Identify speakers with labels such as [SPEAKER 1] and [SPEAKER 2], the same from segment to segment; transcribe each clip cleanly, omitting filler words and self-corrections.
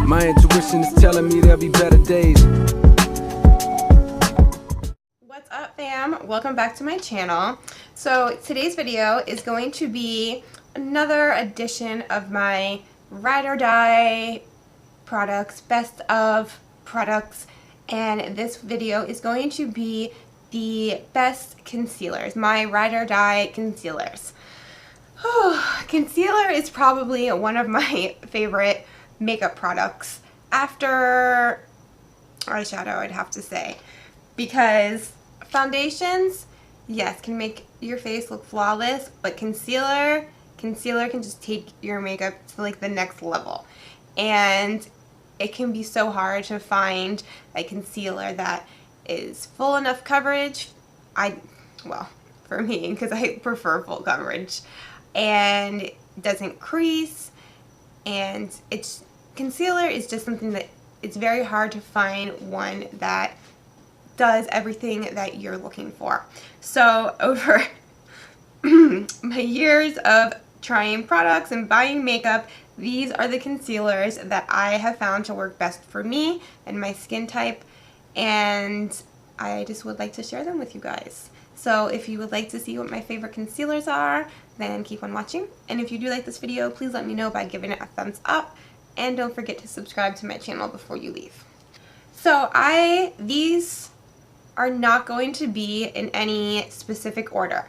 [SPEAKER 1] My intuition is telling me there'll be better days.
[SPEAKER 2] What's up, fam? Welcome back to my channel. So today's video is going to be another edition of my ride or die products, best of products, and this video is going to be the best concealers, my ride or die concealers. Concealer is probably one of my favorite makeup products after eyeshadow, I'd have to say, because foundations, yes, can make your face look flawless, but concealer can just take your makeup to like the next level. And it can be so hard to find a concealer that is full enough coverage. Well, for me, because I prefer full coverage, and doesn't crease, and concealer is just something that it's very hard to find one that does everything that you're looking for. So over my years of trying products and buying makeup, these are the concealers that I have found to work best for me and my skin type, and I just would like to share them with you guys. So if you would like to see what my favorite concealers are, then keep on watching. And if you do like this video, please let me know by giving it a thumbs up, and don't forget to subscribe to my channel before you leave. So these are not going to be in any specific order.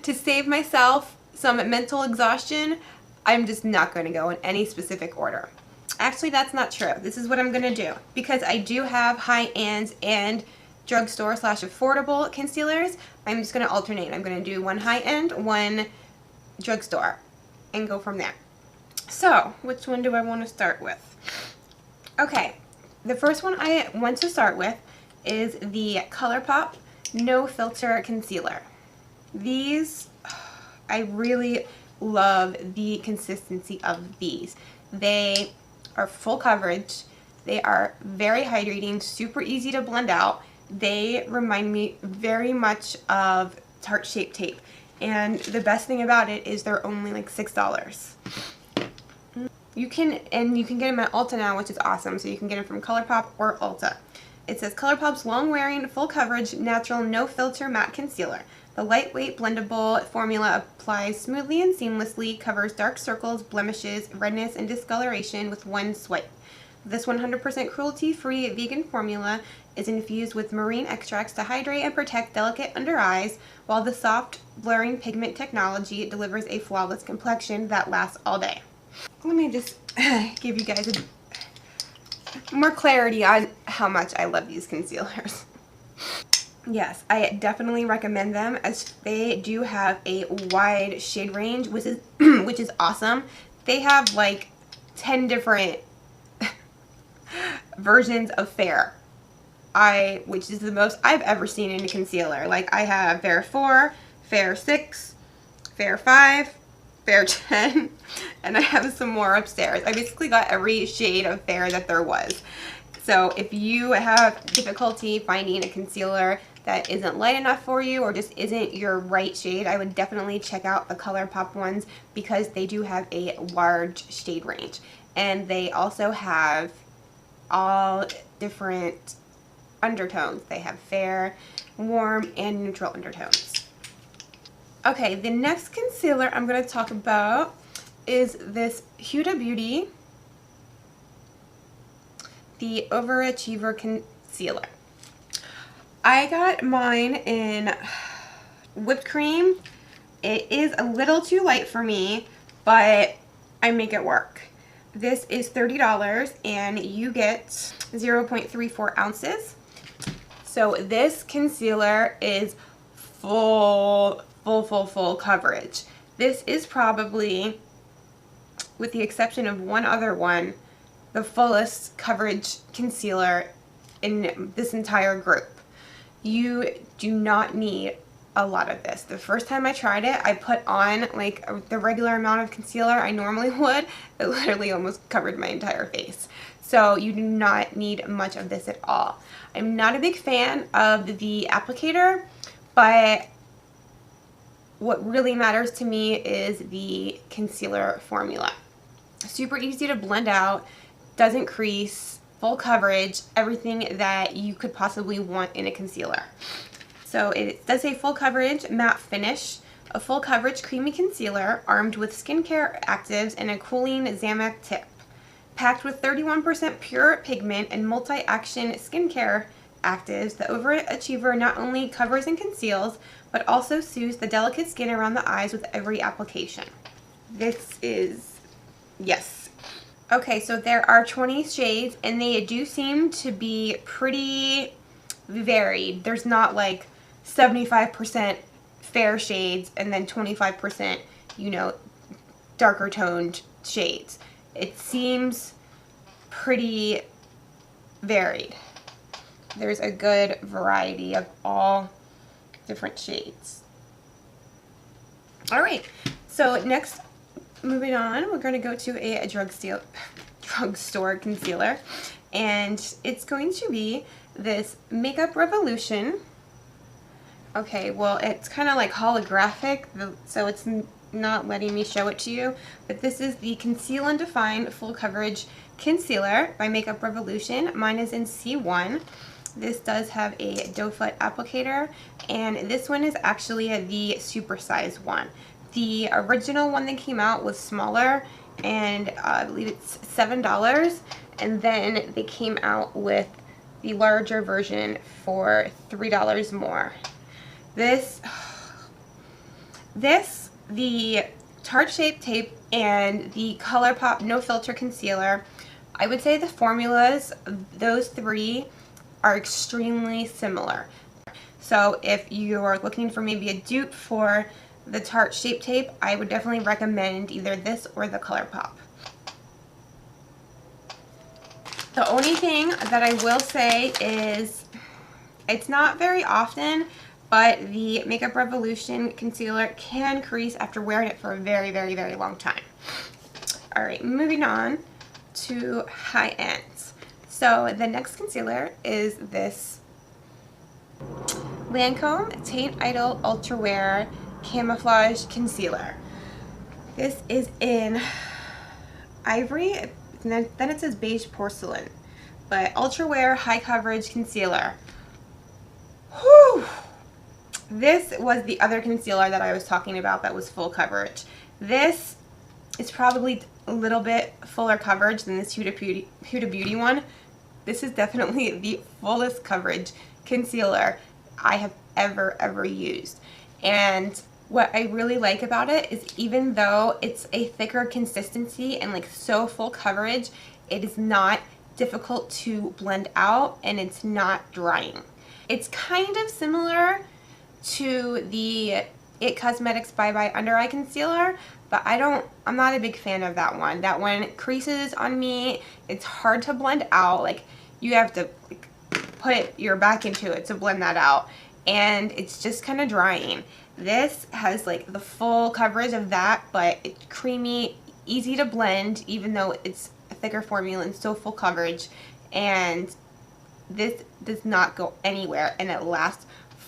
[SPEAKER 2] To save myself some mental exhaustion, I'm just not going to go in any specific order. Actually, that's not true. This is what I'm going to do, because I do have high-end and drugstore / affordable concealers. I'm just going to alternate. I'm going to do one high-end, one drugstore, and go from there. So, which one do I want to start with? Okay, the first one I want to start with is the Colourpop No Filter Concealer. These, I really love the consistency of these. They are full coverage. They are very hydrating, super easy to blend out. They remind me very much of Tarte Shape Tape. And the best thing about it is they're only like $6. You can get them at Ulta now, which is awesome. So you can get them from Colourpop or Ulta. It says Colourpop's long-wearing, full-coverage, natural, no-filter matte concealer. The lightweight, blendable formula applies smoothly and seamlessly, covers dark circles, blemishes, redness, and discoloration with one swipe. This 100% cruelty-free vegan formula is infused with marine extracts to hydrate and protect delicate under eyes, while the soft, blurring pigment technology delivers a flawless complexion that lasts all day. Let me just give you guys more clarity on how much I love these concealers. Yes, I definitely recommend them, as they do have a wide shade range, which is awesome. They have like 10 different versions of fair, which is the most I've ever seen in a concealer. Like, I have Fair 4, Fair 6, Fair 5, Fair 10, and I have some more upstairs. I basically got every shade of fair that there was. So if you have difficulty finding a concealer that isn't light enough for you, or just isn't your right shade, I would definitely check out the Colourpop ones, because they do have a large shade range. And they also have all different undertones. They have fair, warm, and neutral undertones. Okay, the next concealer I'm going to talk about is this Huda Beauty, the Overacheiver Concealer. I got mine in whipped cream. It is a little too light for me, but I make it work. This is $30, and you get 0.34 ounces. So this concealer is full coverage. This is probably, with the exception of one other one, the fullest coverage concealer in this entire group. You do not need a lot of this. The first time I tried it, I put on like the regular amount of concealer I normally would. It literally almost covered my entire face. So you do not need much of this at all. I'm not a big fan of the applicator, but what really matters to me is the concealer formula. Super easy to blend out. doesn't crease, full coverage, everything that you could possibly want in a concealer. So it does say full coverage matte finish, a full coverage creamy concealer armed with skincare actives and a cooling Zamac tip. Packed with 31% pure pigment and multi-action skincare actives, the Overachiever not only covers and conceals, but also soothes the delicate skin around the eyes with every application. This is, yes. Okay, so there are 20 shades, and they do seem to be pretty varied. There's not like 75% fair shades and then 25%, you know, darker toned shades. It seems pretty varied. There's a good variety of all different shades. All right, so next, moving on, we're going to go to a drugstore concealer, and it's going to be this Makeup Revolution. Okay, well, it's kind of like holographic, so it's not letting me show it to you, but this is the Conceal and Define Full Coverage Concealer by Makeup Revolution. Mine is in C1. This does have a doe foot applicator, and this one is actually the supersized one. The original one that came out was smaller, and I believe it's $7, and then they came out with the larger version for $3 more. The Tarte Shape Tape and the Colourpop No Filter Concealer, I would say the formulas, those three, are extremely similar. So if you're looking for maybe a dupe for the Tarte Shape Tape, I would definitely recommend either this or the Colourpop. The only thing that I will say is it's not very often, but the Makeup Revolution concealer can crease after wearing it for a very, very, very long time. All right, moving on to high ends. So the next concealer is this Lancome Teint Idole Ultra Wear Camouflage Concealer. This is in Ivory, and then it says beige porcelain, but Ultra Wear High Coverage Concealer. Whew! This was the other concealer that I was talking about that was full coverage. This is probably a little bit fuller coverage than this Huda Beauty one. This is definitely the fullest coverage concealer I have ever used. And what I really like about it is, even though it's a thicker consistency and like so full coverage, it is not difficult to blend out, and it's not drying. It's kind of similar to the It Cosmetics Bye Bye Under Eye Concealer, but I'm not a big fan of that one. That one creases on me. It's hard to blend out. Like, you have to like put your back into it to blend that out, and it's just kind of drying. This has like the full coverage of that, but it's creamy, easy to blend, even though it's a thicker formula and so full coverage. And this does not go anywhere, and it lasts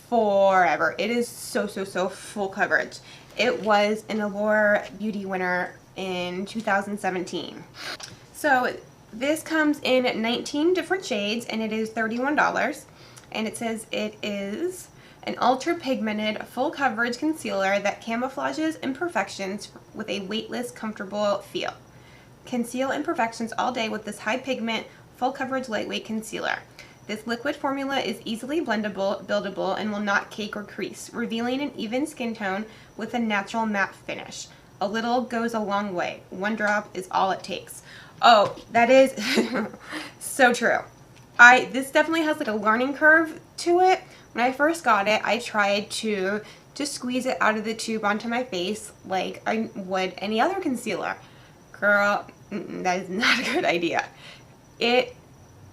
[SPEAKER 2] forever. It is so full coverage. It was an Allure Beauty winner in 2017. So this comes in 19 different shades, and it is $31. And it says it is an ultra pigmented full coverage concealer that camouflages imperfections with a weightless, comfortable feel. Conceal imperfections all day with this high pigment, full coverage, lightweight concealer. This liquid formula is easily blendable, buildable, and will not cake or crease, revealing an even skin tone with a natural matte finish. A little goes a long way. One drop is all it takes. Oh, that is so true. This definitely has like a learning curve to it. When I first got it, I tried to just squeeze it out of the tube onto my face like I would any other concealer. Girl, that is not a good idea.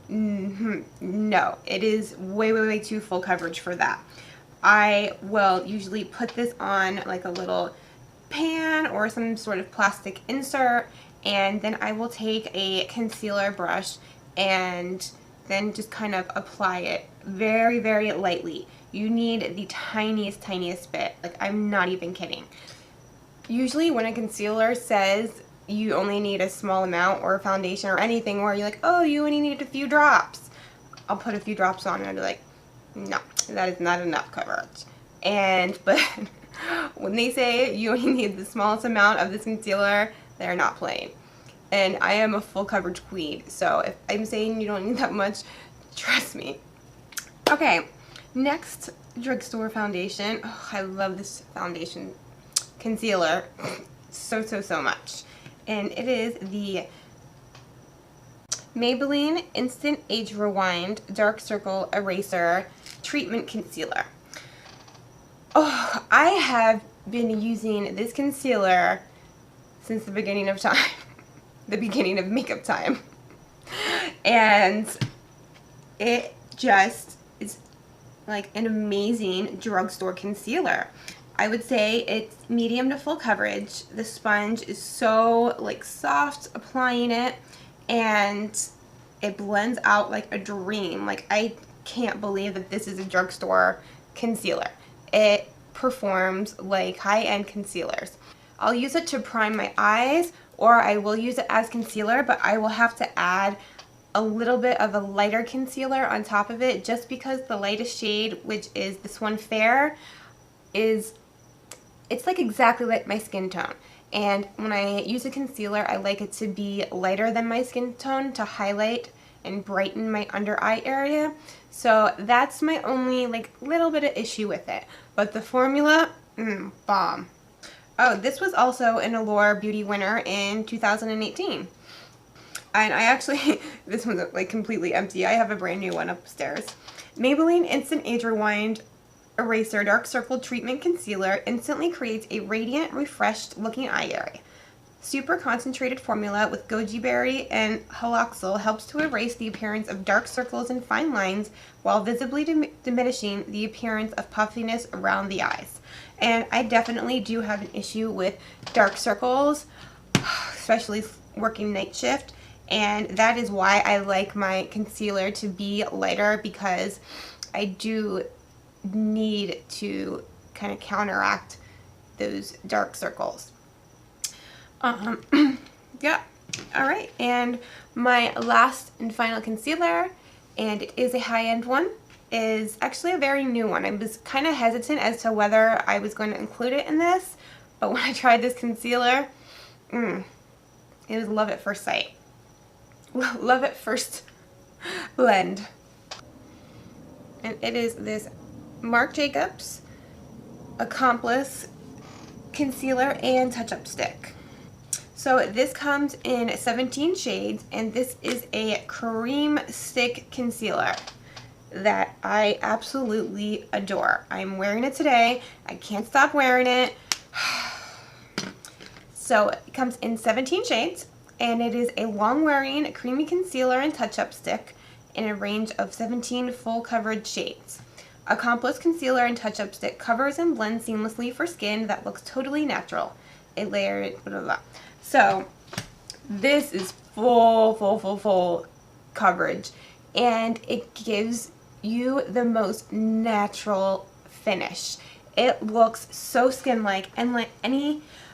[SPEAKER 2] No, it is way too full coverage for that. I will usually put this on like a little pan or some sort of plastic insert, and then I will take a concealer brush and then just kind of apply it very lightly. You need the tiniest bit. Like, I'm not even kidding. Usually when a concealer says, you only need a small amount, or a foundation or anything where you're like, oh, you only need a few drops. I'll put a few drops on and I'll be like, no, that is not enough coverage. But when they say you only need the smallest amount of this concealer, they're not playing. And I am a full coverage queen, so if I'm saying you don't need that much, trust me. Okay, next drugstore foundation. Oh, I love this foundation concealer so much. And it is the Maybelline Instant Age Rewind Dark Circle Eraser Treatment Concealer. Oh, I have been using this concealer since the beginning of time. The beginning of makeup time. And it just is like an amazing drugstore concealer. I would say it's medium to full coverage. The sponge is so like soft applying it, and it blends out like a dream. Like, I can't believe that this is a drugstore concealer. It performs like high-end concealers. I'll use it to prime my eyes, or I will use it as concealer, but I will have to add a little bit of a lighter concealer on top of it, just because the lightest shade, which is this one, Fair, it's like exactly like my skin tone. And when I use a concealer, I like it to be lighter than my skin tone to highlight and brighten my under eye area. So that's my only like little bit of issue with it. But the formula, bomb. Oh, this was also an Allure Beauty winner in 2018. And I actually, this one's like completely empty. I have a brand new one upstairs. Maybelline Instant Age Rewind Eraser Dark Circle Treatment Concealer instantly creates a radiant, refreshed looking eye area. Super concentrated formula with goji berry and haloxyl helps to erase the appearance of dark circles and fine lines while visibly diminishing the appearance of puffiness around the eyes. And I definitely do have an issue with dark circles, especially working night shift. And that is why I like my concealer to be lighter, because I do need to kind of counteract those dark circles. Yeah, alright, and my last and final concealer, and it is a high-end one, is actually a very new one. I was kind of hesitant as to whether I was going to include it in this, but when I tried this concealer, it was love at first sight. Love at first blend. And it is this Marc Jacobs Accomplice concealer and touch-up stick. So this comes in 17 shades, and this is a cream stick concealer that I absolutely adore. I'm wearing it today. I can't stop wearing it. So it comes in 17 shades, and it is a long-wearing creamy concealer and touch-up stick in a range of 17 full coverage shades. Accomplice concealer and touch-up stick covers and blends seamlessly for skin that looks totally natural. It layered blah blah blah. So this is full coverage, and it gives you the most natural finish. It looks so skin-like, and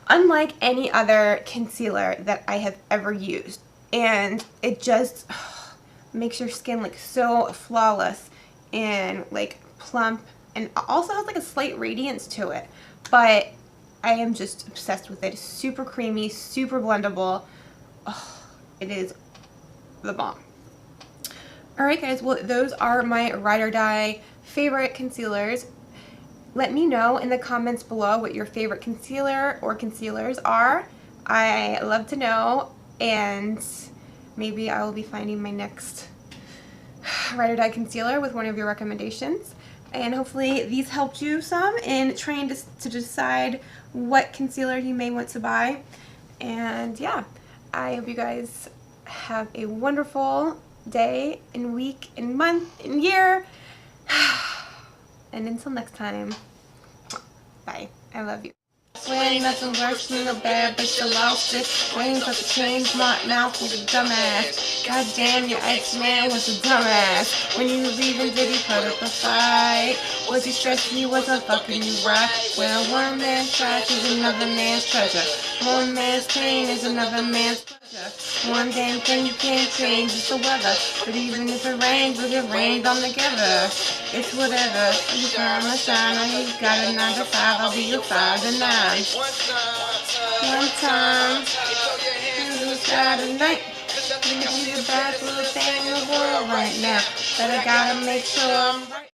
[SPEAKER 2] unlike any other concealer that I have ever used. And it just makes your skin look so flawless and like plump, and also has like a slight radiance to it. But I am just obsessed with it. It's super creamy, super blendable. Oh, it is the bomb. Alright guys, well those are my ride or die favorite concealers. Let me know in the comments below what your favorite concealer or concealers are. I love to know, and maybe I will be finding my next ride or die concealer with one of your recommendations. And hopefully these helped you some in trying to decide what concealer you may want to buy. And yeah, I hope you guys have a wonderful day and week and month and year. And until next time, bye. I love you. When nothing works, me no bad, but you lost it. Waiting for the change, my mouth was a dumbass. God damn, your ex-man was a dumbass. When you were leaving, did he put up a fight? Was he stressing you, wasn't fucking you right? Well, one man's trash is another man's treasure. One man's pain is another man's pleasure. One damn thing you can't change is the weather. But even if it rains, we'll get rained on together. It's whatever. You found a shine, you got a 9 to 5, I'll be your 5 to 9. One time, it's got a night. You the best little thing in the world right now. But I gotta make sure I'm right.